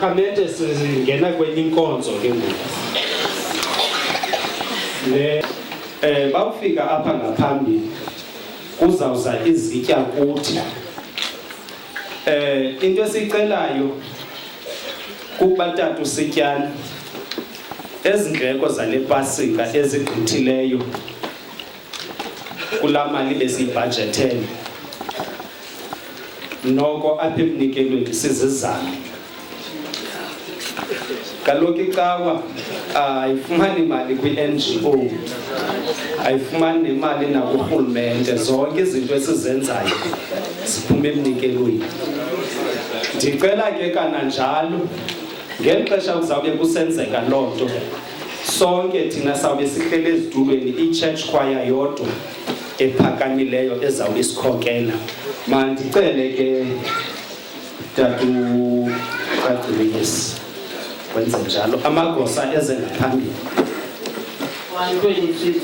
Khamete singena kwenye inkonzo ke ngoku. Bawufika apha ngaphambili kuzawuza izitya kuthi. Into esicelayo kuba tata usityana ezindleko zale Pasika ezigqithileyo kula mali besiyibhajethele noko apha emnikelweni sizizana. Kaloku icawa ayifumani imali kwi-NGO, ayifumani nemali nakurhulumente, zonke izinto esizenzayo ziphuma emnikelweni. Ndicela ke kananjalo ngeli xesha kuzawube kusenzeka loo nto, sonke thina sawube sihlele ezitulweni, i-church choir yodwa ephakamileyo ezawube isikhokela. Mandicele ke tatu Qadulisi wenze njalo, amagosa eze ngaphambili. 126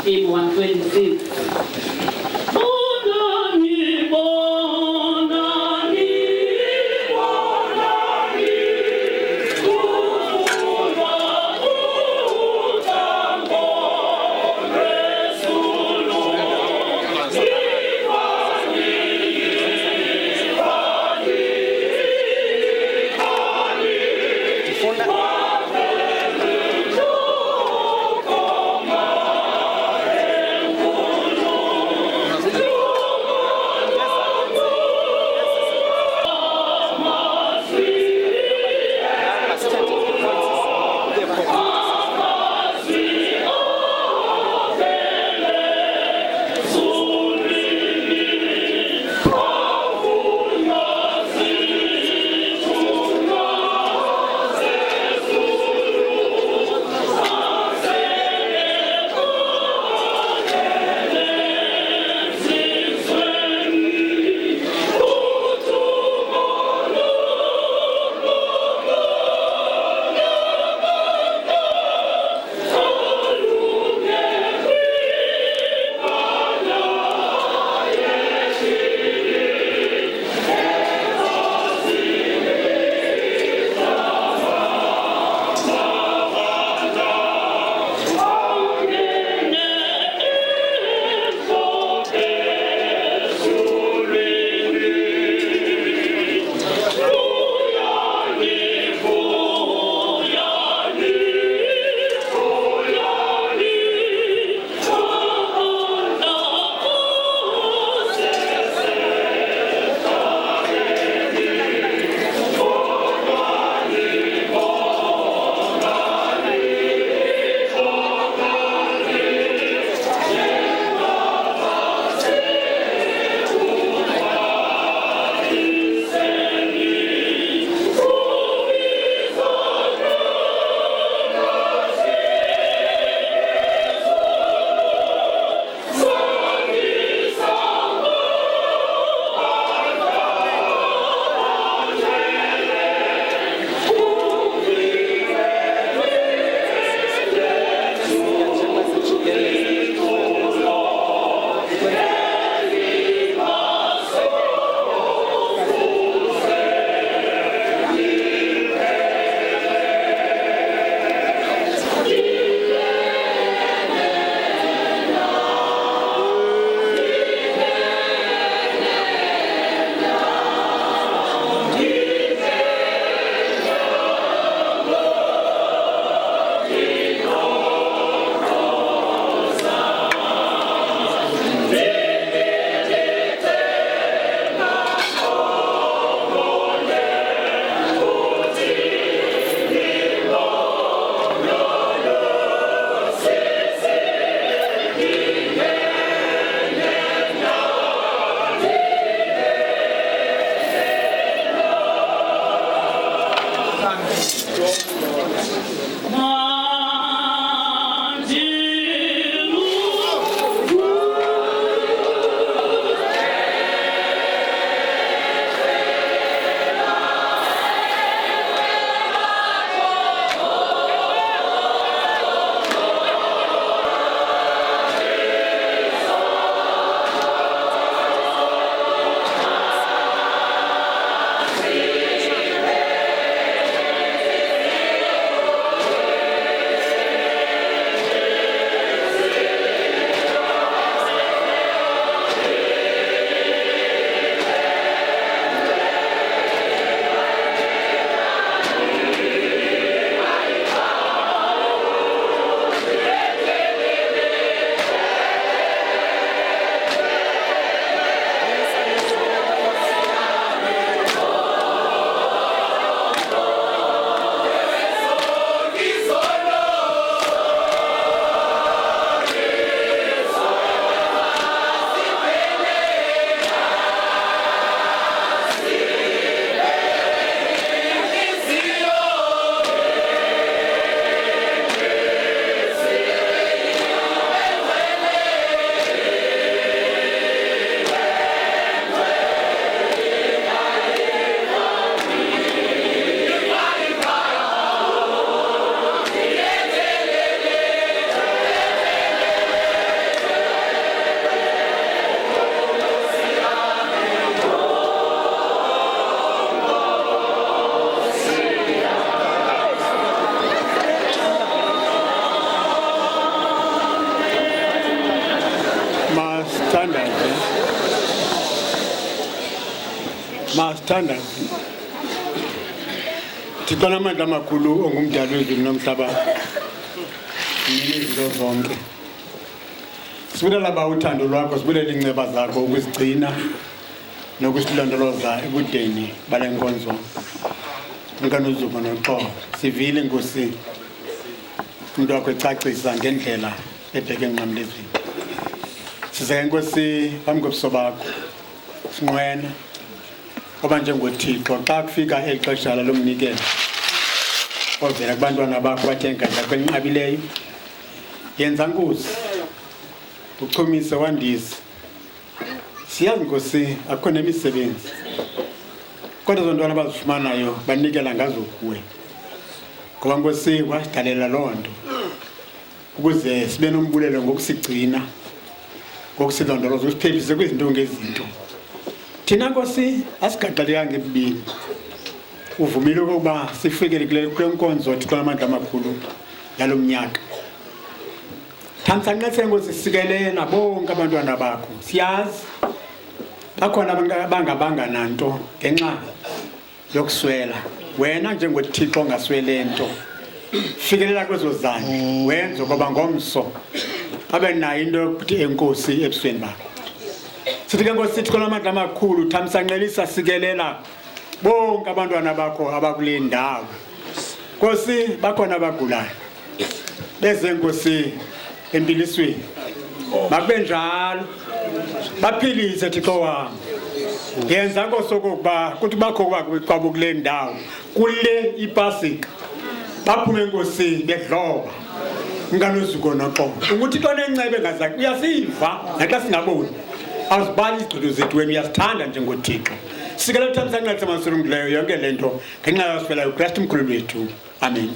in 126. Masithandaze. Thixo namandla amakhulu ongumdali wezulu nomhlaba. Izinto zonke. Sibulela ba uthando lwakho, sibulela inceba zakho ukuzigcina nokusilondoloza ebudeni balenkonzo. Nkanozuko noxolo. Sivile Nkosi. Umuntu wakho ecacisa ngendlela ebheke enqamlezweni. Size Nkosi phambi kobuso bakho. Sinqwena oba njengoThixo xa kufika elixesha lomnikelo. Ovela kubantwana bakho bathenga kwenqabileyo. Yenza Nkosi. Uchumise wandise. Siyazi Nkosi akho nemisebenzi. Kodwa zontwana abazifumanayo banikela ngazo kuwe. Ngoba Nkosi wasidalela lonto. Ukuze sibe nombulelo ngokusigcina. Ngokusilondoloza usiphephise kwizinto ngezinto. Thina Nkosi asigadaleka ngebibini. Uvumile ukuba sifikele kule nkonzo Thixo namandla amakhulu yalomnyaka. Thamsanqetse Nkosi sikelela bonke abantwana bakho. Siyazi bakhona abangabanga nanto ngenxa yokuswela. Wena njengoThixo ongaswele nto. Fikelela kwezo zane wenza ngoba ngomso abe nayo into yokuthi enkosi ebusweni bakho. Sithi ke Nkosi Thixo namandla amakhulu thamsanqelisa sikelela bonke abantwana bakho abakule ndawo. Nkosi bakhona abagulayo. Beze Nkosi empilisweni. Makube njalo. Baphilise Thixo wami. Yenza Nkosi ukuba kuthi bakho kwabo kule ndawo. Kule iPasika. Baphume Nkosi bedloba. Nkanozuko noxolo. UThixo nencebe ngazakhe uyasiva naxa singaboni. Azibali izigqizo zethu wena uyasithanda njengoThixo. Sikela thamsanqetse masulungileyo yonke lento ngenxa yasifela uKristu mkhulu wethu. Amen.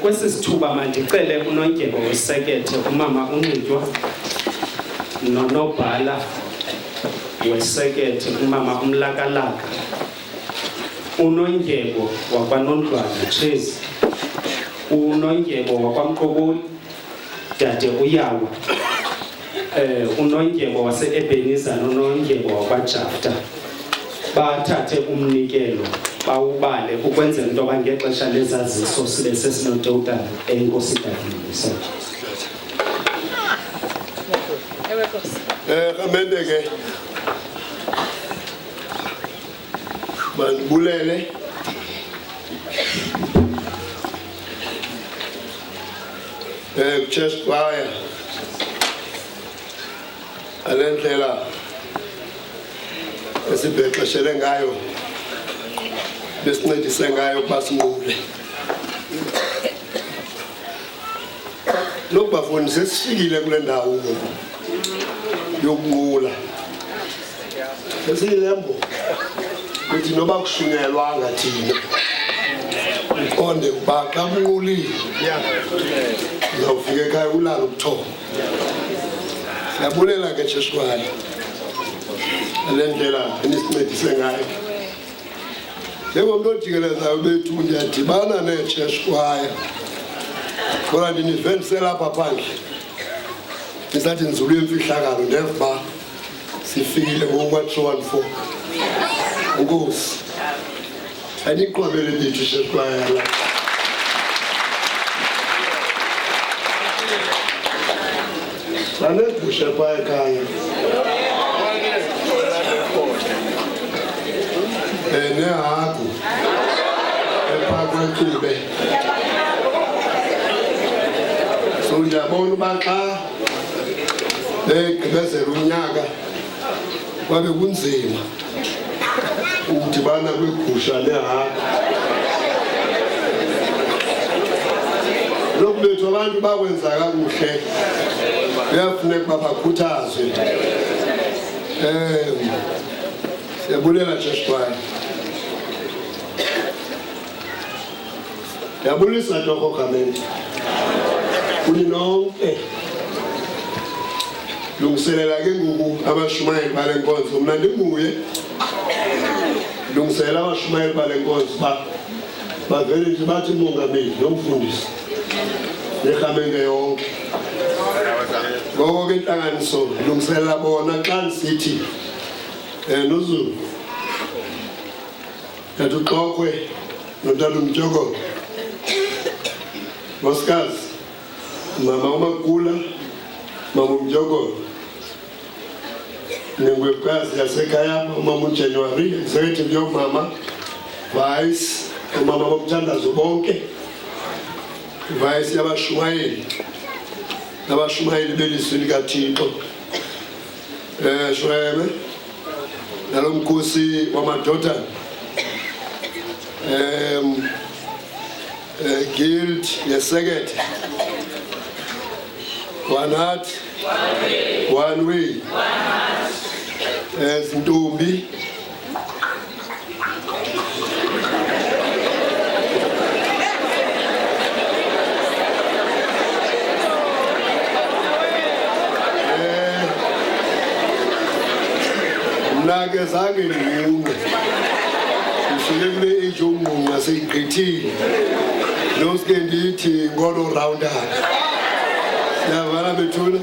Kwesisithuba mandicele unondyebo wesekethe umama uNxitywa nonobhala wesekethe umama uMlakalaka, unondyebo wakwaNondlwana Chase, unondyebo wakwaMqokoli Dade Uyawa, unondyebo wase-Ebenezer nonondyebo wakwaJafta bathathe umnikelo bawubale ukwenzela into yoba ngexesha lezaziso sibe sesinototala enkosidadini. Kamende ke mandibulele church choir alendlela esibhexeshele ngayo besincedise ngayo ukuba sinqule. Lokubafundisa sifikile kule ndawo yokunqula. Sesilembo kuthi noba kushunyelwanga thina uqonde uba xa unqulile uzawufika ekhaya ulala ubuthongo. Siyabulela ke Jeshwayo. Alendlela enisincedise ngayo. Njengomntu ojikeleza bethu ndiyadibana neJeshwayo. Kodwa ndinivendise lapha phandle. Ndisathi nzulu yemfihlakalo ndeva sifikile ngoma-314. Nkosi. Aniqwabele bethu Jeshwayo la. Banegusha phaa ekhaya. Nehagu ephaa kwetube. So ndiyabona uba xa begqibezela unyaka kwabe kunzima ukudibana kwegusha nehagu. Lokhu bethu abantu bakwenza kakuhle. Kuyafuneka uba bakhuthazwe. Siyabulela Jeshwayo. Ndiyabulisa Torho Gamenzi. Kuni nonke. Lungiselela ke ngoku abashumayeli bale nkonzo. Mna ndinguye. Lungiselela abashumayeli bale nkonzo bavele nje bathi umongameli nomfundisi. Nekhamenge yonke. Ngoko ke intlanganiso lungiselela bona xa nisithi noZulu. Tata uXokwe notata uMtshokolo. Nkosikazi, mama uMagula, mama uMtshokolo. Nengwekazi yasekhaya umama uJanuary, executive yomama, vice, umama bomthandazo bonke. Vice yabashumayeli. Abashumayeli belizwi likaThixo. Shweme. Nalo mkhosi wamadoda. Guild yesekethe. One heart, one way. Zintombi. Mna-ke zange ndinqunqe. Ndifike kule age yokunqunqa seyigqithile. Noske ndithi ngolo-rounder. Siyavana bethuna.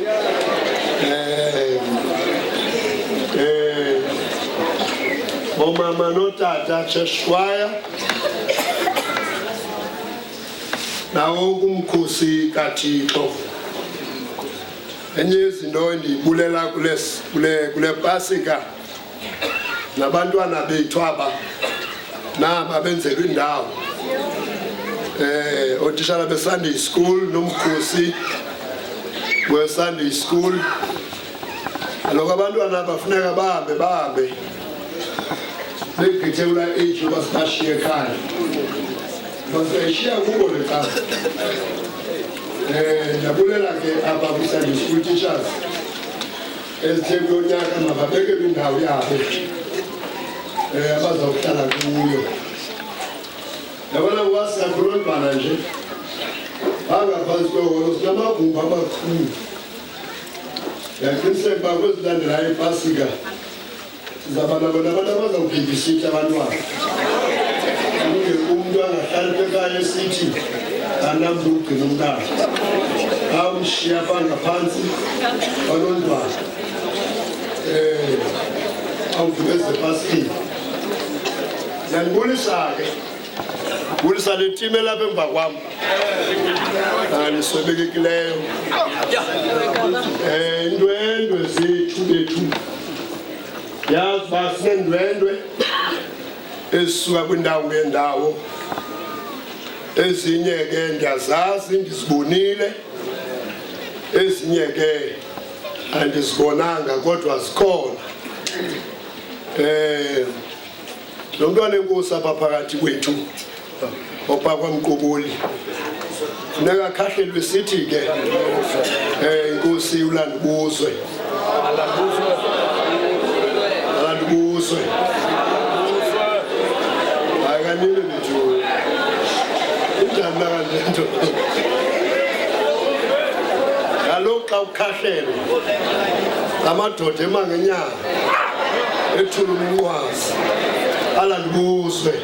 Bomama notata Jeshwayo. Nawo kumkhosi kaThixo. Enye izinto endiyibulela kule Pasika. Nabantwana bethu aba naba benzelwe indawo. Otitshala be-Sunday school nomkhosi we-Sunday school. Aloko abantwana bafuneka bahambe begqithe kula age yoba sibashiye ekhaya. Basayishiya kubo le xa. Ndiyabulela ke apha kwi-Sunday school teachers ezithe kulonyaka mababekelwe indawo yabo abazawuhlala kuyo. Yabona ngoba siyakhululwana nje bangaphantsi kweholo sinamagumbi amakhulu. Ndiyaqiniseka uba kwezilandelayo iPasika sizaba nabo nabantu abazawubhebhisitha abantwana. Umntu angahlali ekhaya esithi anamntu ukugcina umntana. Awumshiya phaa ngaphantsi kwanontwana. Awugqibeze ePasikeni. Ndiyandibulisa ke. Bulisa le team elapha emva kwam. Niswebekekileyo. Indwendwe zethu bethu. Yazi uba sineendwendwe ezisuka kwindawo ngeendawo. Ezinye ke ndiyazazi ndizibonile. Ezinye ke andizibonanga kodwa zikhona. Lo mntwana enkosi apha phakathi kwethu opha kwaMqoboli funeka akhahlelwe sithi ke inkosi ulandibuzwe akanile bethu injani na kanjento kaloku xa ukhahlele amadoda emangenyanga ethula umnqwazi alandibuswe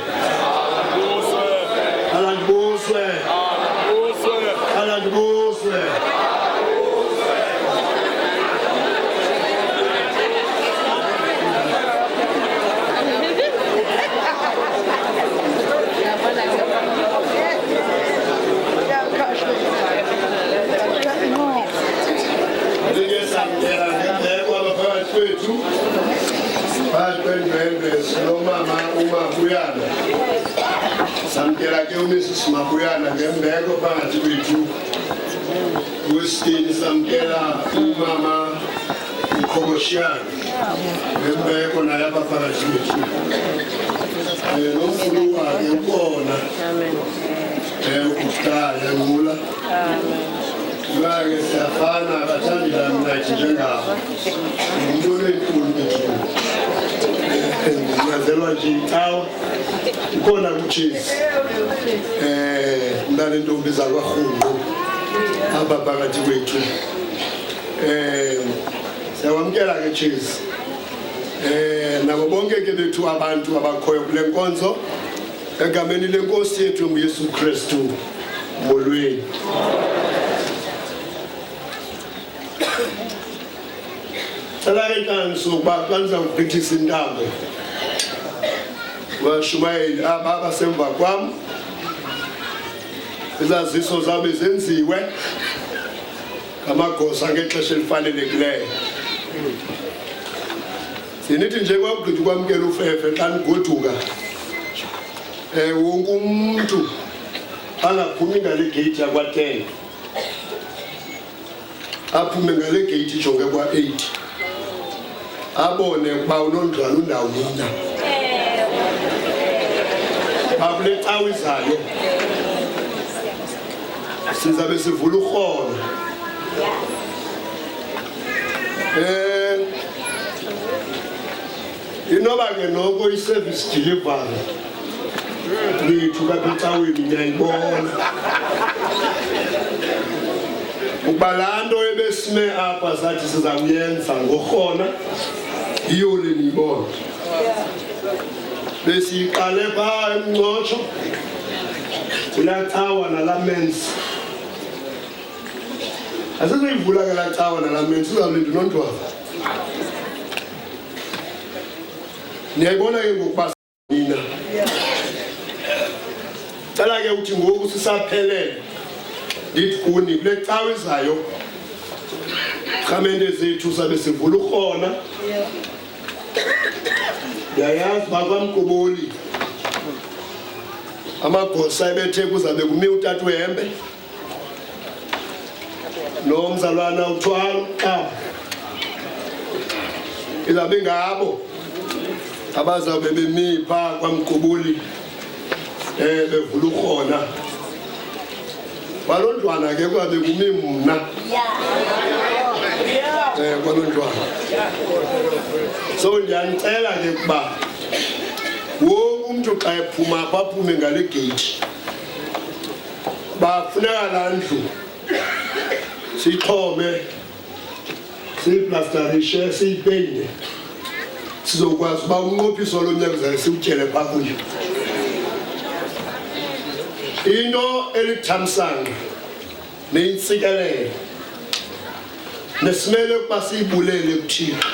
samkela ke uMrs Mabuyana ngembeko phakathi kwethu kwesini samkela umama uKhoboshiyana ngembeko naye apha phakathi kwethu nomkhulu wakhe ubona ukuhlala ngula Bage siyafana abathandi lami nathi njengabo umuntu enkulu bethu ngazelwa nje itawa khona kuchisi mntana intombi zakwaRhunqu apha phakathi kwethu siyawamkela ke chisi nabo bonke ke bethu abantu abakhoyo kule nkonzo egameni lenkosi yethu uYesu Kristu molweni Salary so back plans of British in Dambo. Well, Shumai, Ababa Semba Guam. As this was always in the way. Kamako Sanget finally declare. Sinit in Jacob to Guam Gelufe and Gotuga. Wungum to Ala Puminga Gate about 10. Apuminga Gate Chonga 8. Abone bawunondlwana undawo mina babule tawizayo sizabe sivula ukhona inoba ke noko iservice delivery lethu kapitaweni ngiyayibona ukubalanto ebesime apha sathi siza kuyenza ngokhona iyo lenibona besiqale pha emncotsho kulatawa nalamenzi asizuyivula ke latawa nalamenzi uzawulinda unontwana niyayibona ke ngokuba nina cala ke uthi ngoku sisaphelele ndithi kuni kule cawa izayo khamende zethu sabe sivula ukhona yayazi bakwamgoboli amagosa ebethe kuzabe kumi utata uhembe nomzalwana uthwalo xa izabe ngabo abazawube bemipha kwamgoboli bevula ukhona balondwana ke kwabe kumi mna kwalondwana so ndiyanicela ke kuba wonke umuntu xa ephuma baphume ngale gate bafuneka laa ndlu siyixhome siyiplastarishe siyipeyinte sizokwazi uba umnqophiso lonyaka zayo siwutyele phaa kuyo into elithamsanqa neyintsikelelo nesimele ukuba siyibulele kuThixo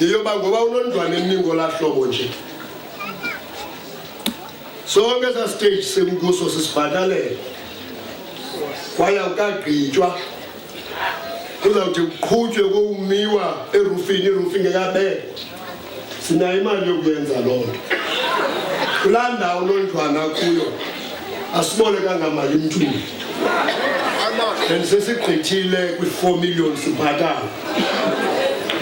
yeyoba ngoba unondlwane eningo lahlobo nje sonke esa stage semkuso sisibhatalela kwaye awukagqitywa kuzawuthi kuqhutywe kowumiwa erufini irufi ngekabele sinayo imali yokuyenza loo nto kulaa ndawo nondlwana kuyo asibone kangamali mthuli and sesigqithile kwi-4 million sibhatala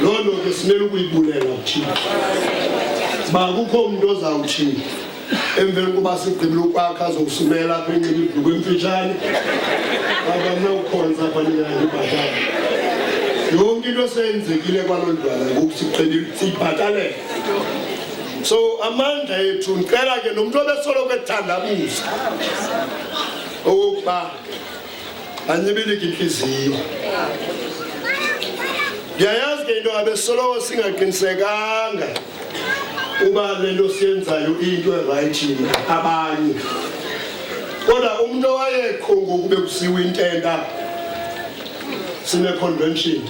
loo nto ke simele ukuyibulela kuThixo uba kukho umntu ozawuthi emveni kuba sigqibile ukwakha azowusumela apha enxiba ibhluku emfitshane abanawukhonza apha ningayibhatala yonke into eseyenzekile kwaloo ndlwana ngoku siyibhatalela so amandla ethu ndicela ke nomntu obesoloko ethandabuza okokuba anyibilike inhliziyo. Ndiyayazi ke into abesoloko singaqinisekanga uba le nto siyenzayo into erayithi abanye. Kodwa umuntu owayekho ngoku bekusiwe intenta sine-convention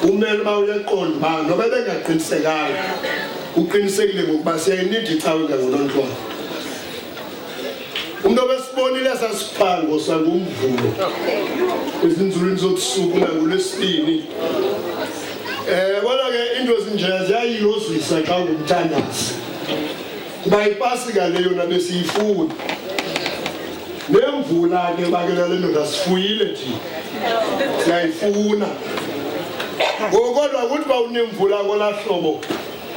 umele uba uyeqonda uba noba bengaqinisekanga uqinisekile ngokuba siyayinida icawe ngangonontwana. Umuntu obesibonile sasiphango sangumvulo ezinzulwini zobusuku nangoLwesibini. Kodwa ke into ezinjeya ziyayilozisa xa ungumthandazi kuba iPasika leyo nabe siyifuna. Nemvula ke bakela le ndoda sifuyile thina siyayifuna. Kodwa ukuthi ba unemvula ngolaa hlobo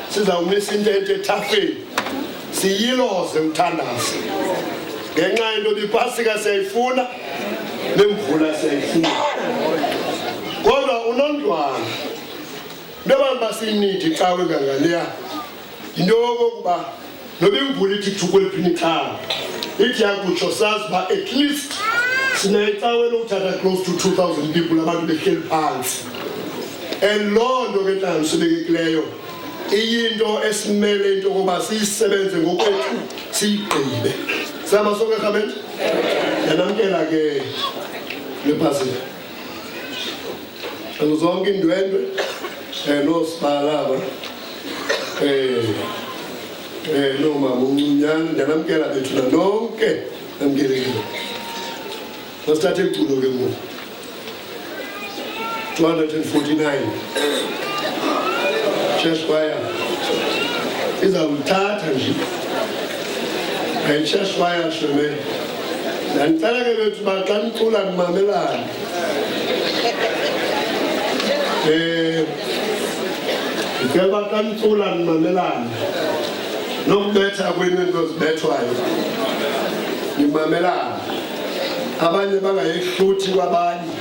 sizawumisa intente ethafeni siyiloze umthandazi ngenxa yento iPasika siyayifuna nemvula siyayifuna. Kodwa unontwana into abantu basinidi cawe ngangaleya into yokokuba noba imvula ithi thuku eliphini ixhala ithi yakutsho sazi uba at least sinayicawe lokuthatha close to 2,000 people abantu behleli phansi. And loo nto ke ntlanganisebekekileyo iyinto esimele into yokuba siyisebenze ngokwethu siyigqibe. Sihamba sonke rhamente. Yanamkela ke le Pasika zonke iindwendwe noosibalaba noomama uncunyana ndiyanamkela bethu nanonke namkelekile. Masithathe iculo ke ngoku 249 church choir izawuthatha nje church choir shome. Ndicela ke bethu uba xa nicula nimamelane. Ndicela uba xa nicula nimamelane nokubetha kwenu into zibethwayo nimamelane. Abanye bangayehluthi kwabanye.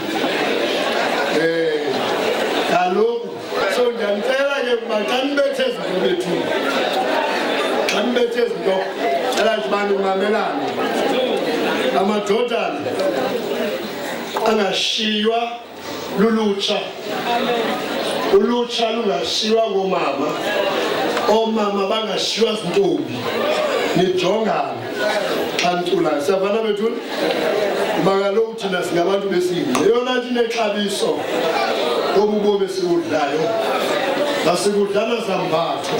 Kaloku so ndiyanicela ke uba xa nibethe ezinto bethu xa nibethe ezinto cela nje uba nimamelane. Amadodana angashiywa lulutsha. Ulutsha lungashiywa ngoomama. Oomama bangashiywa zintombi. Nijongane xa niculayo. Siyavana bethuna? Kuba kaloku thina singabantu besini. Eyona nto inexabiso obubomi esikudlayo nasikudlala zambatho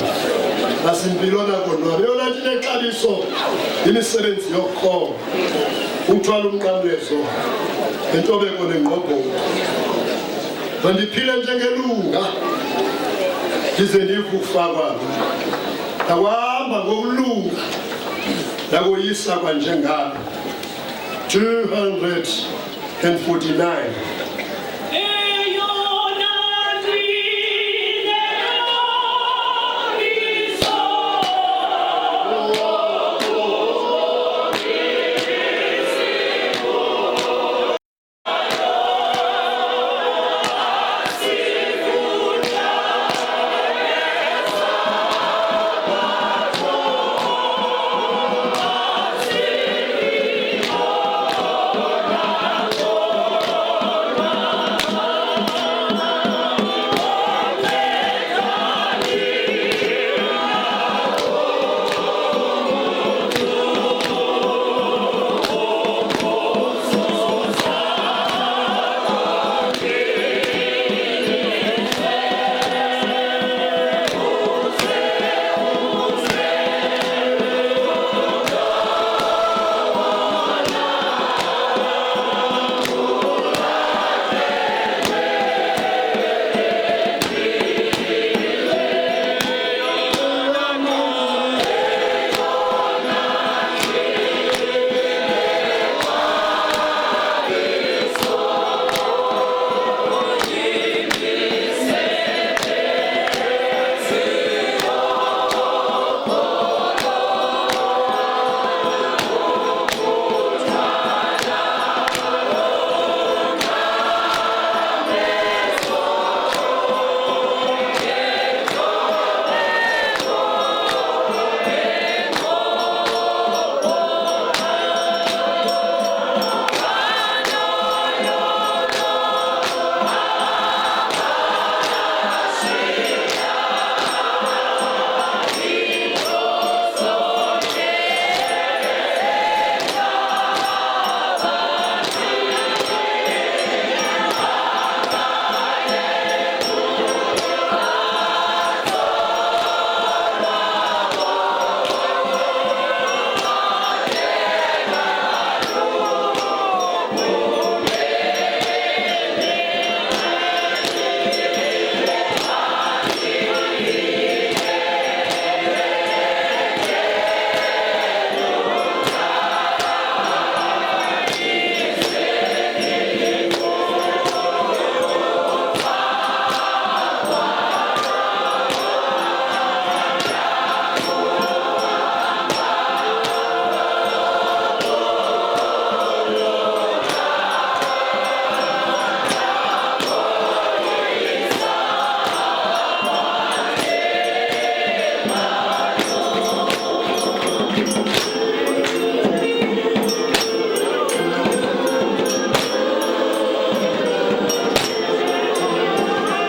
nasimpilo nakonwaba. Eyona nto inexabiso imisebenzi yokukhona uthwala umnqamlezo entobeko nengqobhoko. Mandiphile njengelunga ndize ndive ukufakwa ndakuhamba ngokulunga ndakoyisa kwanjengalo 249.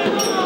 Amen.